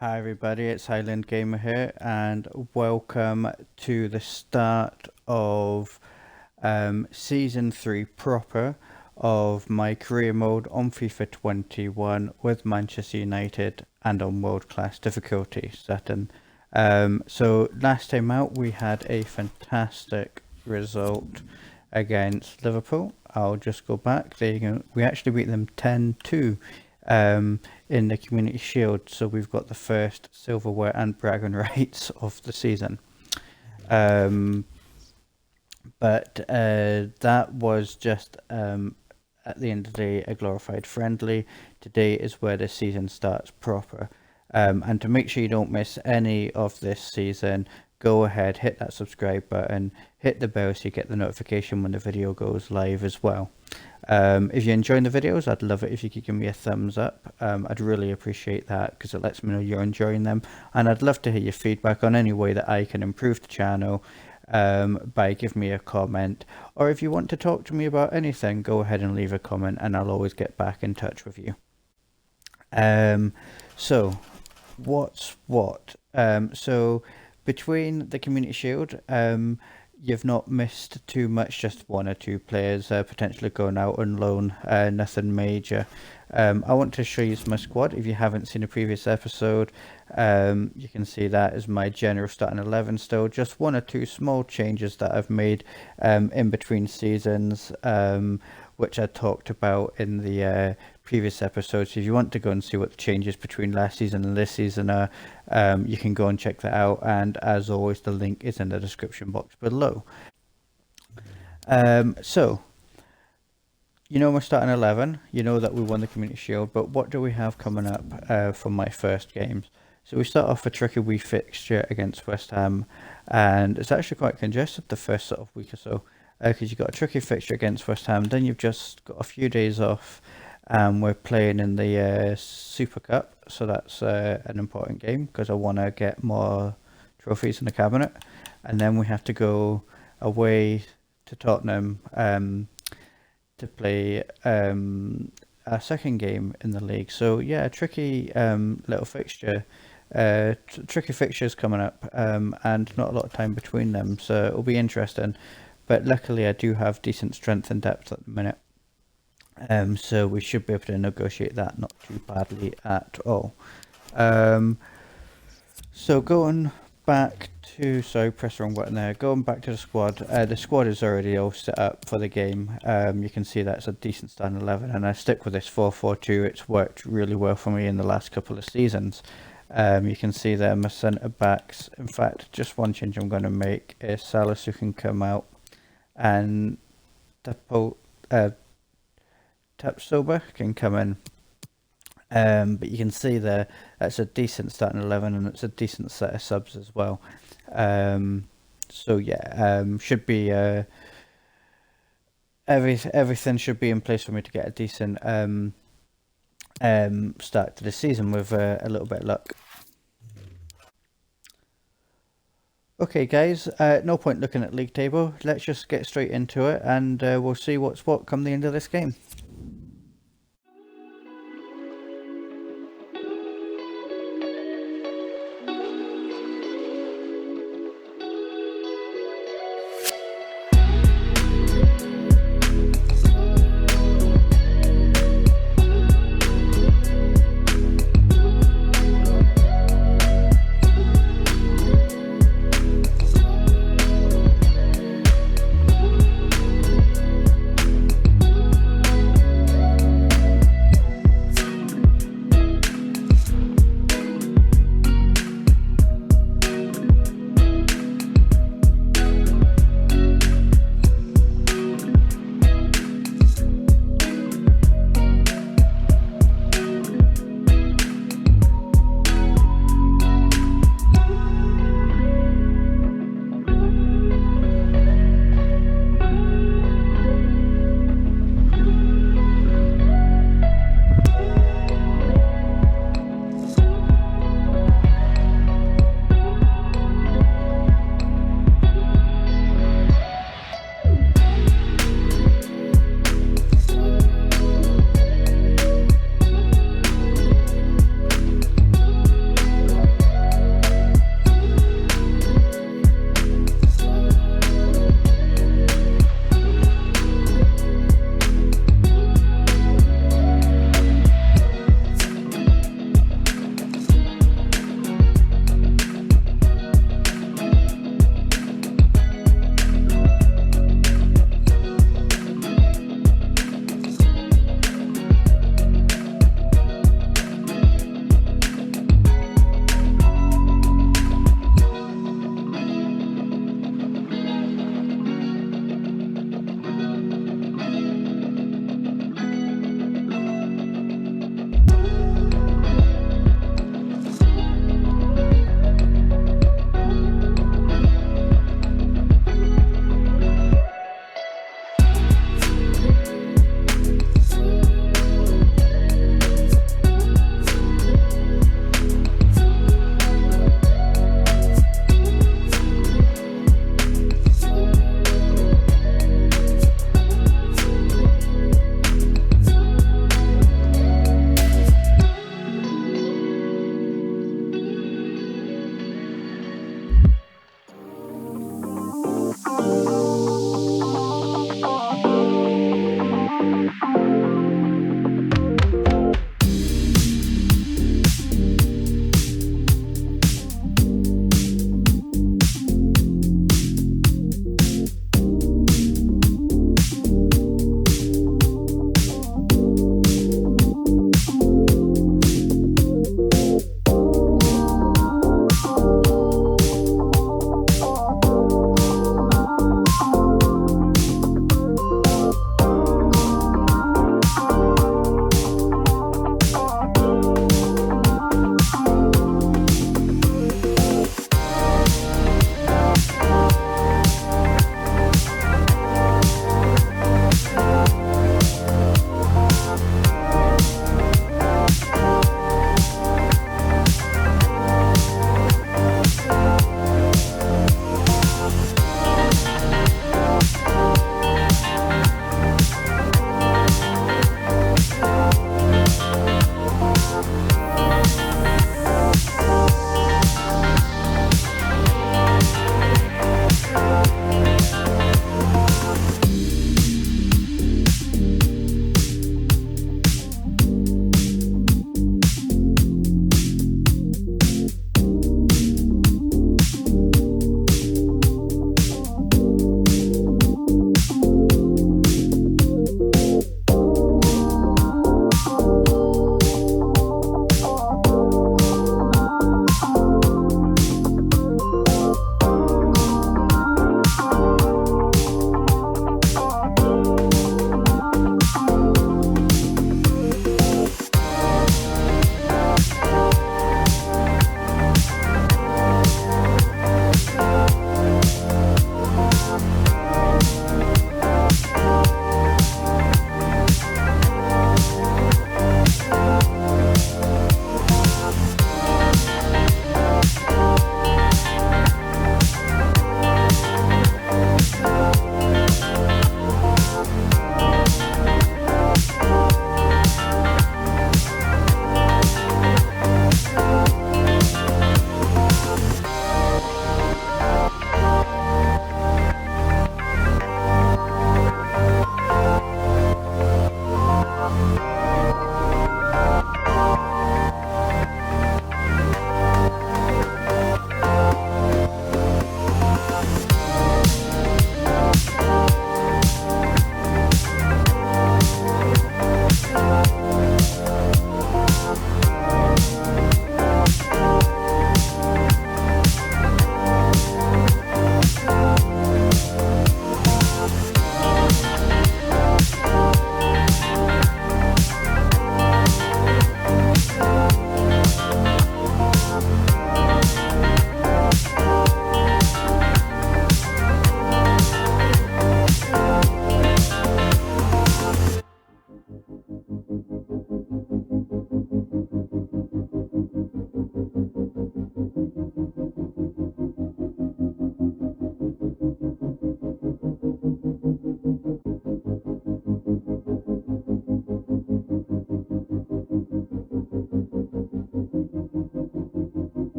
Hi everybody, it's Highland Gamer here, and welcome to the start of Season 3 proper of my career mode on FIFA 21 with Manchester United and on world class difficulty setting. So last time out we had a fantastic result against Liverpool. I'll just go back. There you go. We actually beat them 10-2 in the Community Shield, so we've got the first silverware and bragging rights of the season. But that was just at the end of the day a glorified friendly. Today is where the season starts proper. And to make sure you don't miss any of this season, go ahead, hit that subscribe button, hit the bell so you get the notification when the video goes live as well. If you're enjoying the videos, I'd love it if you could give me a thumbs up. I'd really appreciate that because it lets me know you're enjoying them, and I'd love to hear your feedback on any way that I can improve the channel by giving me a comment, or if you want to talk to me about anything, go ahead and leave a comment and I'll always get back in touch with you. So what's what? So between the Community Shield, you've not missed too much, just one or two players potentially going out on loan, nothing major. I want to show you my squad. If you haven't seen a previous episode, you can see that is my general starting 11 still. Just one or two small changes that I've made in between seasons, which I talked about in the previous episodes. If you want to go and see what the changes between last season and this season are, you can go and check that out, and as always the link is in the description box below. So you know, we're starting 11, you know that we won the Community Shield, but what do we have coming up for my first games? So we start off a tricky wee fixture against West Ham, and it's actually quite congested the first sort of week or so, because you've got a tricky fixture against West Ham, then you've just got a few days off, and we're playing in the Super Cup, so that's an important game because I want to get more trophies in the cabinet, and then we have to go away to Tottenham to play our second game in the league. So yeah, a tricky little fixture, tricky fixtures coming up, and not a lot of time between them, so it'll be interesting. But luckily I do have decent strength and depth at the minute, so we should be able to negotiate that not too badly at all. So going back to, sorry, press the wrong button there. Going back to the squad is already all set up for the game. You can see that's a decent starting 11, and I stick with this 4-4-2. It's worked really well for me in the last couple of seasons. You can see there my centre backs. In fact, just one change I'm going to make is Salas, who can come out, and Tapsoba can come in. But you can see there that's a decent starting 11, and it's a decent set of subs as well. So yeah, should be everything should be in place for me to get a decent start to the season with a little bit of luck. Okay guys, no point looking at league table, let's just get straight into it, and we'll see what's what come the end of this game.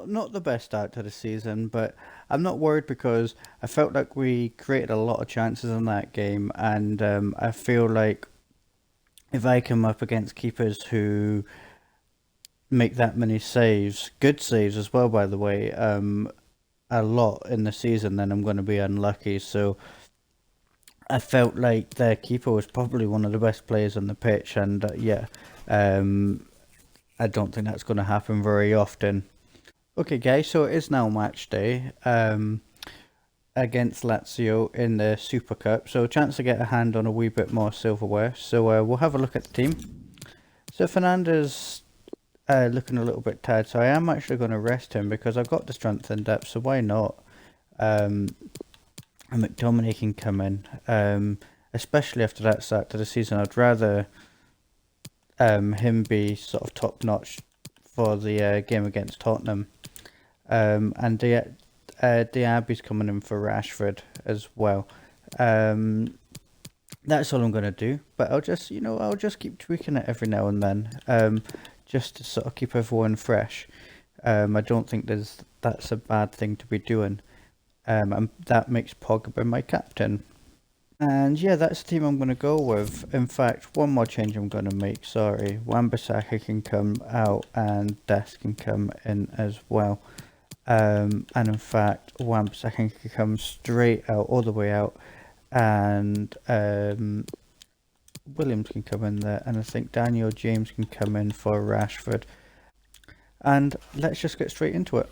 not the best start to the season, but I'm not worried because I felt like we created a lot of chances in that game, and I feel like if I come up against keepers who make that many saves, good saves as well, by the way, a lot in the season, then I'm going to be unlucky. So I felt like their keeper was probably one of the best players on the pitch, and um, I don't think that's going to happen very often. Okay, guys, so it is now match day against Lazio in the Super Cup, so a chance to get a hand on a wee bit more silverware. So we'll have a look at the team. So Fernandez looking a little bit tired, so I am actually going to rest him because I've got the strength and depth, so why not? And McTominay can come in, especially after that start to the season. I'd rather him be sort of top notch for the game against Tottenham. And Diaby's coming in for Rashford as well. That's all I'm gonna do. But I'll just keep tweaking it every now and then, just to sort of keep everyone fresh. I don't think that's a bad thing to be doing. And that makes Pogba my captain. And yeah, that's the team I'm going to go with. In fact, one more change I'm going to make, sorry. Wan-Bissaka can come out and Des can come in as well. And in fact, Wan-Bissaka can come straight out, all the way out. And Williams can come in there. And I think Daniel James can come in for Rashford. And let's just get straight into it.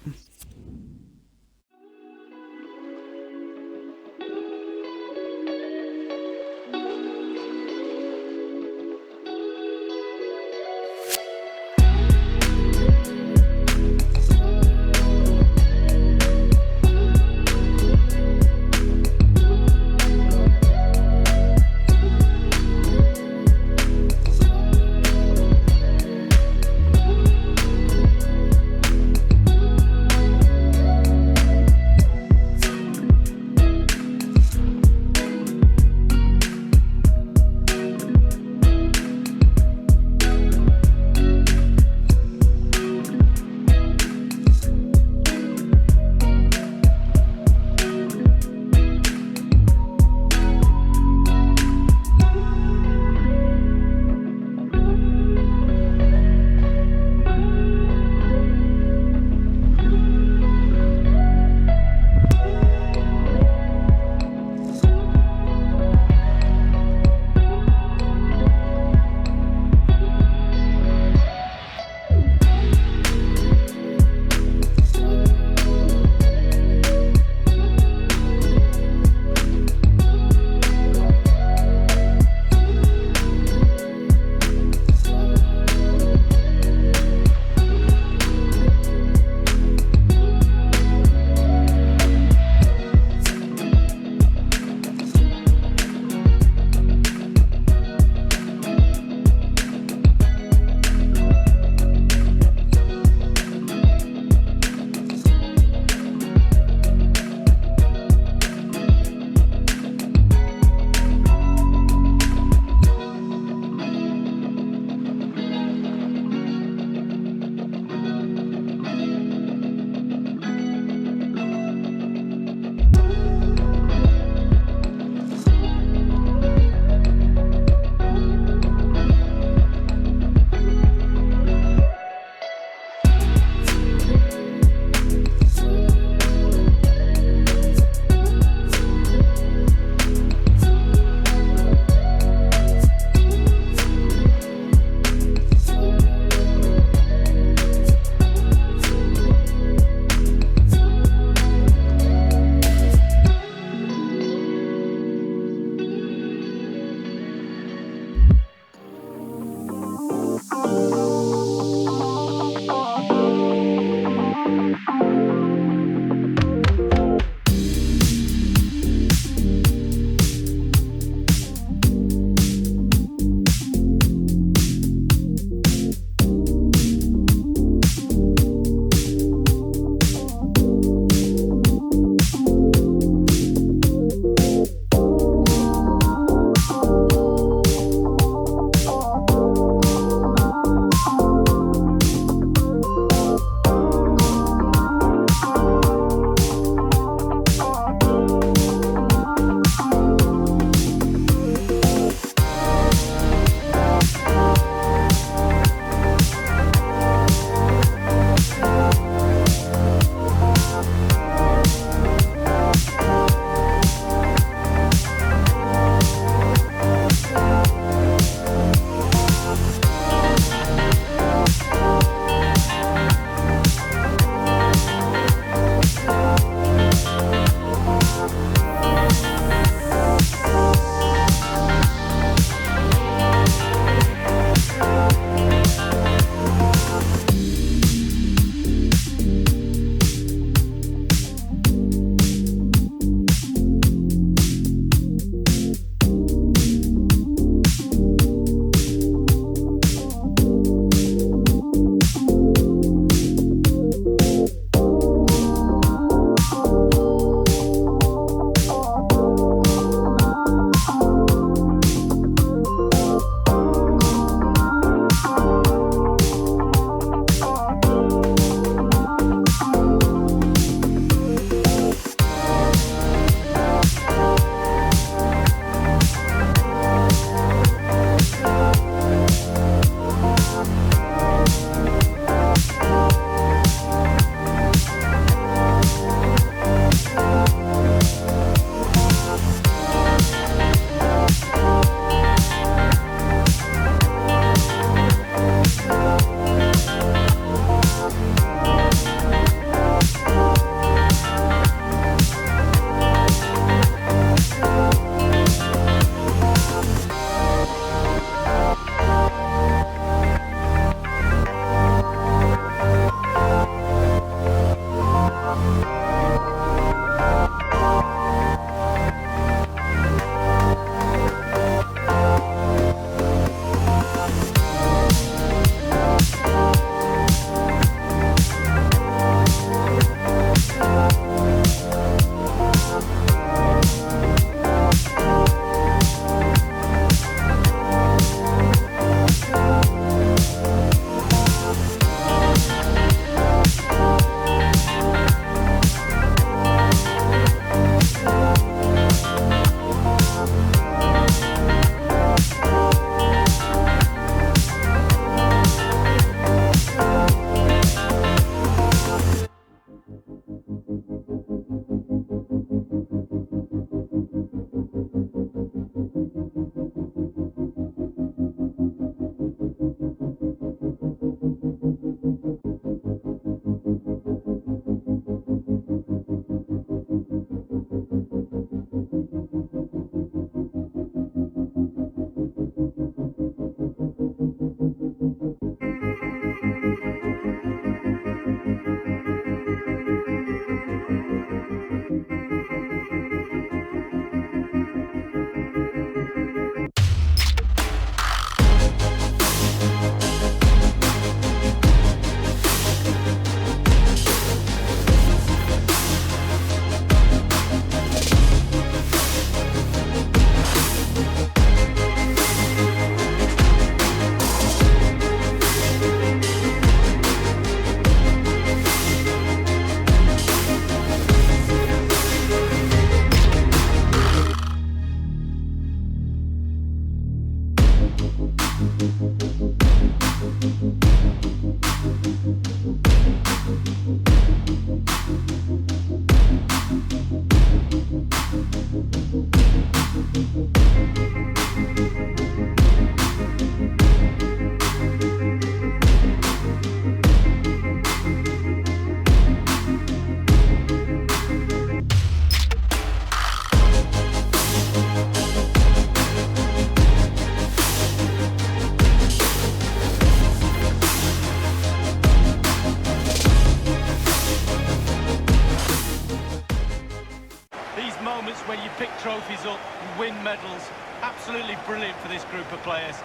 when you pick trophies up, you win medals. Absolutely brilliant for this group of players.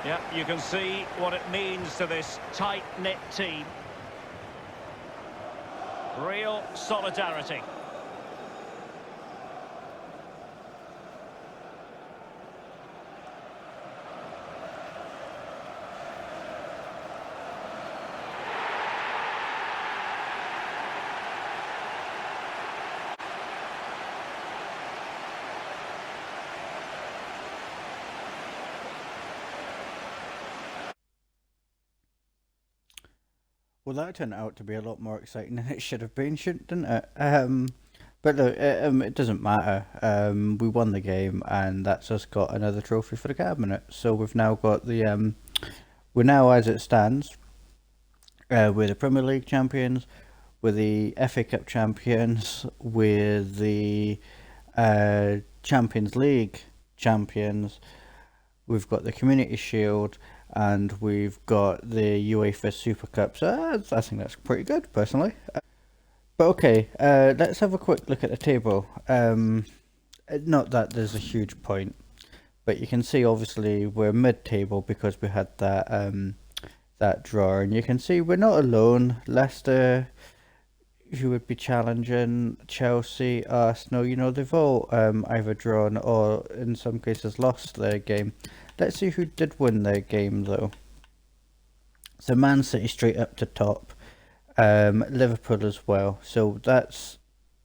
Yeah, you can see what it means to this tight-knit team. Real solidarity. Well, that turned out to be a lot more exciting than it should have been, didn't it? But look, it doesn't matter. We won the game, and that's us got another trophy for the cabinet. So we've now got the we're now, as it stands, we're the Premier League champions, we're the FA Cup champions, we're the Champions League champions. We've got the Community Shield, and we've got the UEFA Super Cup. So I think that's pretty good, personally. But okay, let's have a quick look at the table. Not that there's a huge point, but you can see obviously we're mid-table because we had that that draw, and you can see we're not alone. Leicester, who would be challenging Chelsea, Arsenal, you know, they've all either drawn or in some cases lost their game. Let's see who did win their game though. So Man City straight up to top, Liverpool as well. So that's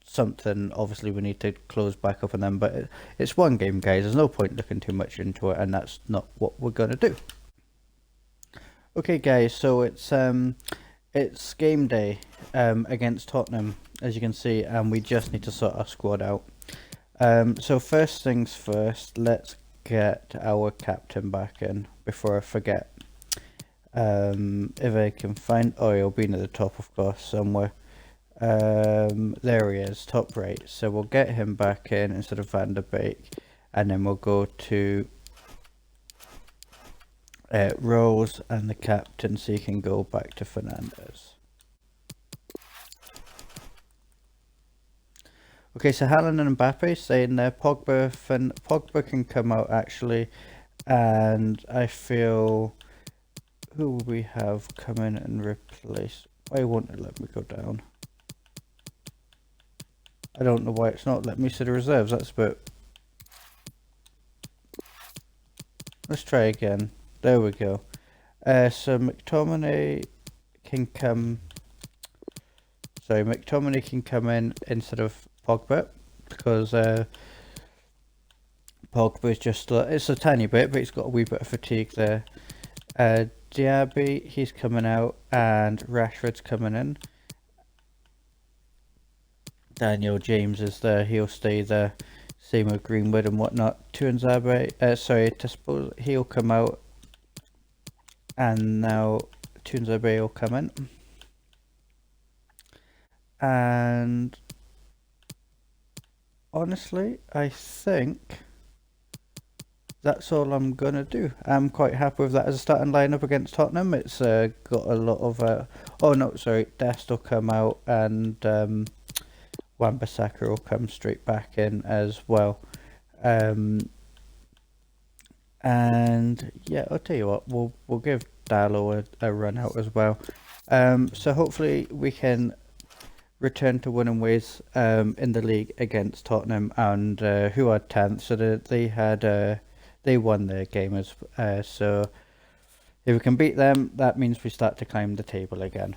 something obviously we need to close back up on them, but it's one game, guys. There's no point looking too much into it, and that's not what we're gonna do. Okay guys, so it's game day against Tottenham, as you can see, and we just need to sort our squad out. So first things first, let's get our captain back in before I forget. If I can find, oh, he'll be near the top, of course, somewhere. There he is, top right. So we'll get him back in instead of Van der Beek, and then we'll go to Rose and the captain, so you can go back to Fernandez. Okay, so Haaland and Mbappe saying there. Pogba can come out actually, and I feel, who will we have come in and replace? Why won't it let me go down? I don't know why it's not letting me see the reserves. That's a bit. Let's try again. There we go. So McTominay can come. Sorry, McTominay can come in instead of Pogba, because Pogba is just it's a tiny bit, but he's got a wee bit of fatigue there. Diaby, he's coming out, and Rashford's coming in. Daniel James is there; he'll stay there. Same with Greenwood and whatnot. Tuanzebe, sorry, Tispol, he'll come out. And now Tuanzebe will come in. And honestly, I think that's all I'm going to do. I'm quite happy with that as a starting lineup against Tottenham. It's got a lot of... oh no, sorry, Dest will come out, and Wan-Bissaka will come straight back in as well. And yeah, I'll tell you what, we'll give Dalot a run out as well. So hopefully we can return to winning ways in the league against Tottenham, and who are 10th. So they won their game so if we can beat them, that means we start to climb the table again.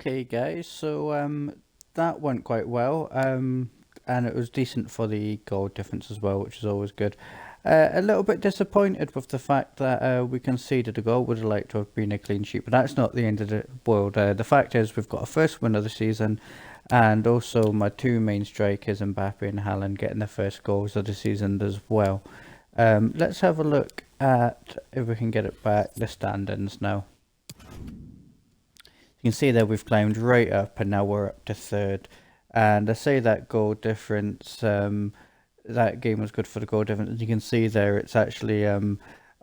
Okay, guys, so that went quite well, and it was decent for the goal difference as well, which is always good. A little bit disappointed with the fact that we conceded a goal. Would have liked to have been a clean sheet, but that's not the end of the world. The fact is, we've got a first win of the season, and also my two main strikers, Mbappe and Haaland, getting the first goals of the season as well. Let's have a look at, if we can get it back, the standings now. You can see that we've climbed right up, and now we're up to third. And I say that goal difference, that game was good for the goal difference. As you can see there, it's actually,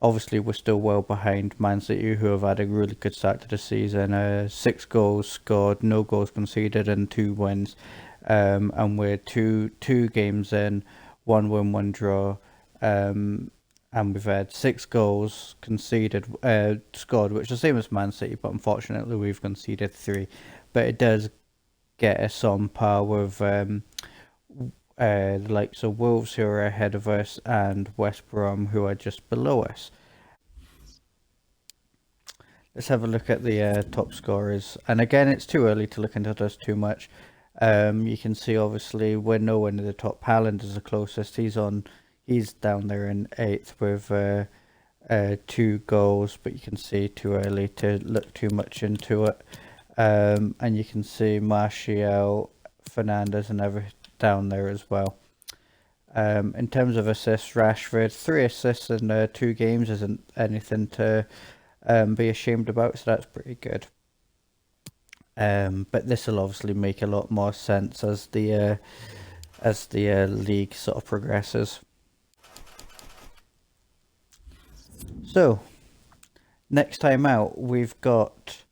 obviously we're still well behind Man City, who have had a really good start to the season. 6 goals scored, no goals conceded, and 2 wins. And we're two games in, 1 win, 1 draw. And we've had 6 goals conceded, scored, which is the same as Man City, but unfortunately we've conceded 3. But it does get us on par with the likes of Wolves, who are ahead of us, and West Brom, who are just below us. Let's have a look at the top scorers. And again, it's too early to look into this too much. You can see, obviously, we're nowhere near the top. Haaland is the closest. He's down there in 8th with 2 goals, but you can see too early to look too much into it. And you can see Martial, Fernandes, and everything down there as well. In terms of assists, Rashford, 3 assists in 2 games isn't anything to be ashamed about, so that's pretty good. But this will obviously make a lot more sense as the league sort of progresses. So, next time out, we've got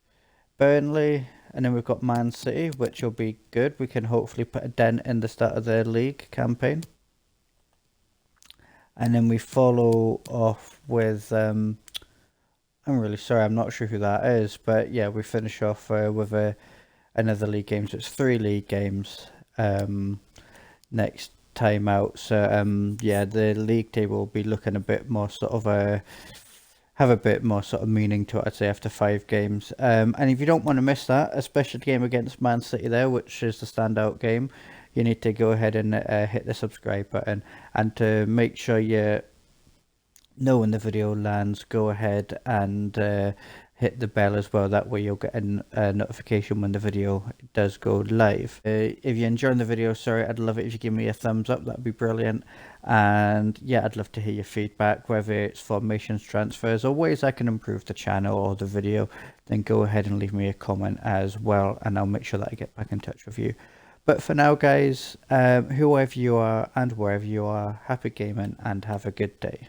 Burnley, and then we've got Man City, which will be good. We can hopefully put a dent in the start of their league campaign. And then we follow off with, I'm really sorry, I'm not sure who that is, but yeah, we finish off with another league game. So it's 3 league games next time out. So yeah, the league table will be looking a bit more sort of have a bit more sort of meaning to it, I'd say, after 5 games. And if you don't want to miss that, a special game against Man City there, which is the standout game, you need to go ahead and hit the subscribe button. And to make sure you know when the video lands, go ahead and hit the bell as well. That way you'll get a notification when the video does go live. If you're enjoying the video, I'd love it if you give me a thumbs up. That'd be brilliant. And yeah, I'd love to hear your feedback, whether it's formations, transfers, or ways I can improve the channel or the video. Then go ahead and leave me a comment as well, and I'll make sure that I get back in touch with you. But for now, guys, whoever you are and wherever you are, happy gaming and have a good day.